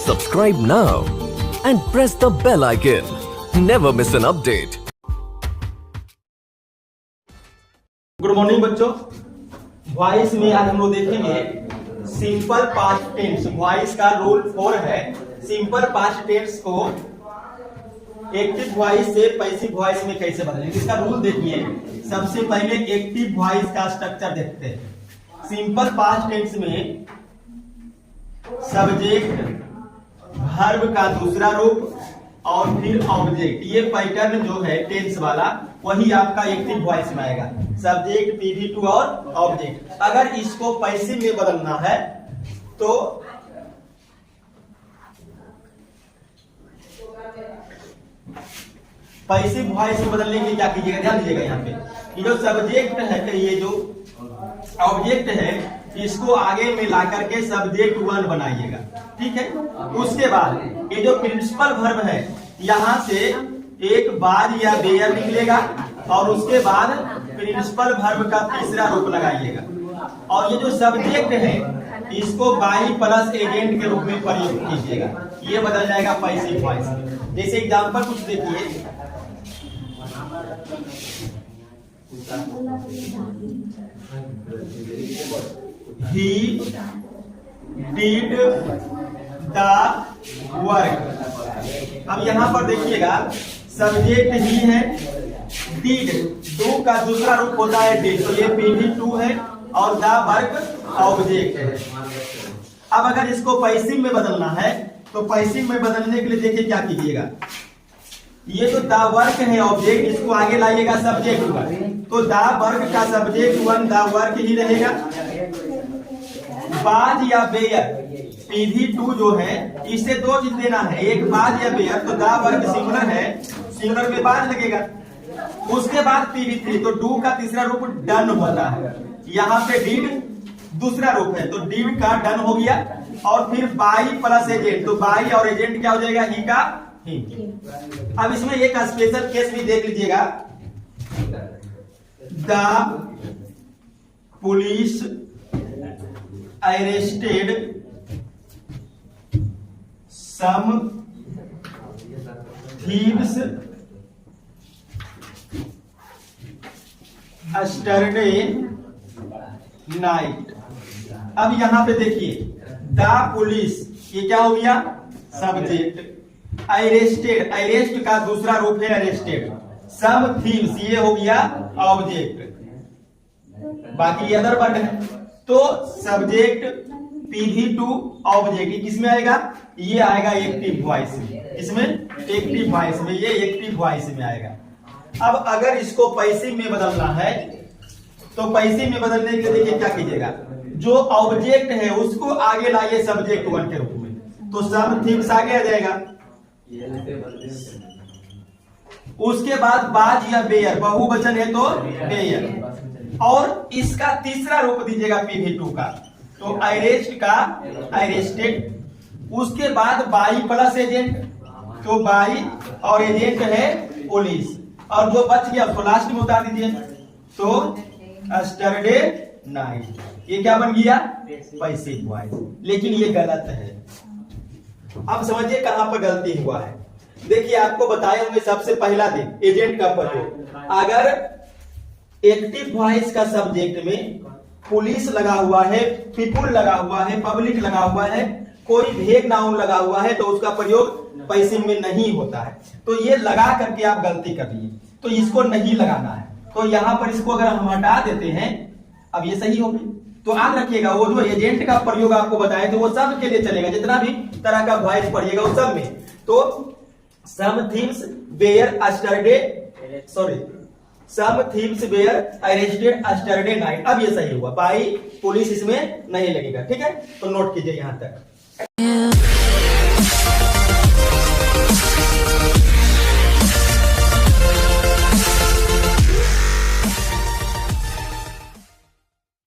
Subscribe now and press the bell icon. Never miss an update. Good morning बच्चों। Voice में आज हम लोग देखेंगे सिंपल पास्ट टेंस। वॉइस का रूल 4 है। सिंपल पास्ट टेंस को एक्टिव वॉइस से पैसिव वॉइस में कैसे बदलेंगे, इसका रूल देखिए। सबसे पहले एक्टिव वॉइस का स्ट्रक्चर देखते हैं। सिंपल पास्ट टेंस में सब्जेक्ट, वर्ब का दूसरा रूप और फिर ऑब्जेक्ट, ये पैटर्न जो है टेंस वाला वही आपका एक्टिव वॉइस में आएगा। सब्जेक्ट, पीवी2 और ऑब्जेक्ट। अगर इसको पैसिव में बदलना है तो पैसिव वॉइस में बदलने के लिए क्या कीजिएगा, ध्यान दीजिएगा। यहाँ पे ये जो सब्जेक्ट है, ये जो ऑब्जेक्ट है, इसको आगे में ला करके सब्जेक्ट 1 बनाइएगा, ठीक है। उसके बाद ये जो प्रिंसिपल वर्ब है, यहाँ से एक बाद या बेयर निकलेगा और उसके बाद प्रिंसिपल वर्ब का तीसरा रूप लगाइएगा। और ये जो सब्जेक्ट है, इसको बाई प्लस एजेंट के रूप में प्रयोग कीजिएगा। ये बदल जाएगा पैसिव वॉइस। जैसे एग्जांपल कुछ देखिए। He did the work। अब यहां पर देखिएगा, सब्जेक्ट ही है, did, डू का दूसरा रूप होता है did, तो ये pv2 है और द वर्क ऑब्जेक्ट है। अब अगर इसको पैसिव में बदलना है तो पैसिव में बदलने के लिए देखिए क्या कीजिएगा। ये जो द वर्क है ऑब्जेक्ट, इसको आगे लाइएगा सब्जेक्ट 1, तो द वर्क का सब्जेक्ट 1 द वर्क ही रहेगा। बाद या बेयर पीवी2 जो है, इससे दो चीज लेना है, एक बाद या बेयर। तो द वर्क सिंगुलर है, सिंगुलर में बाद लगेगा। उसके बाद पीवी3, तो डू का तीसरा रूप डन होता है। यहाँ पे डिड दूसरा रूप है, तो डिड का डन हो गया। और फिर बाई प्लस एजेंट, तो बाई और एजेंट क्या हो जाएगा, ही का ही। अब इसमें एक स्पेशल केस भी देख लीजिएगा। The police arrested some thieves yesterday night. अब यहां पे देखिए, द पुलिस ये क्या हो गया, सब्जेक्ट। अरेस्टेड, अरेस्ट का दूसरा रूप है अरेस्टेड। सम थीव्स ये हो गया ऑब्जेक्ट, बाकी ये अदर वर्ड है। तो सब्जेक्ट, पीवी2, ऑब्जेक्ट, किसमें आएगा, ये आएगा एक्टिव वॉइस में। इसमें एक्टिव वॉइस में, ये एक्टिव वॉइस में आएगा। अब अगर इसको पैसिव में बदलना है तो पैसिव में बदलने के लिए देखिए क्या कीजिएगा। जो ऑब्जेक्ट है उसको आगे लाइए सब्जेक्ट 1 के रूप में, तो सम थीव्स आगे आ जाएगा। उसके बाद या बेयर, बहुवचन है तो बेयर। और इसका तीसरा रूप दीजिएगा पीवी2 का, तो अरेस्ट का अरेस्टेड। उसके बाद बाई प्लस एजेंट, तो बाई और एजेंट है पुलिस। और जो बच गया उसको लास्ट में उतार दीजिए, तो यस्टरडे नाइट। ये क्या बन गया, पैसिव वॉइस। लेकिन ये गलत है। अब समझिए कहां पर गलती हुआ है। देखिए, आपको बताए होंगे सबसे पहला दिन एजेंट का प्रयोग। अगर एक्टिव वॉइस का सब्जेक्ट में पुलिस लगा हुआ है, पीपुल लगा हुआ है, पब्लिक लगा हुआ है, कोई भेद नाउन लगा हुआ है, तो उसका प्रयोग पैसिव में नहीं होता है। तो ये लगा करके आप गलती कर दिए, तो इसको नहीं लगाना है। तो यहां पर इसको अगर हम हटा देते हैं, अब ये सही होगी। तो याद रखिएगा, वो जो एजेंट का प्रयोग आपको बताए थे वो सब के लिए चलेगा, जितना भी तरह का वॉइस पढ़िएगा उस सब में। तो some thieves were yesterday, sorry, some thieves were arrested yesterday night. अब ये सही हुआ, बाई पुलिस इसमें नहीं लगेगा, ठीक है। तो नोट कीजिए यहां तक।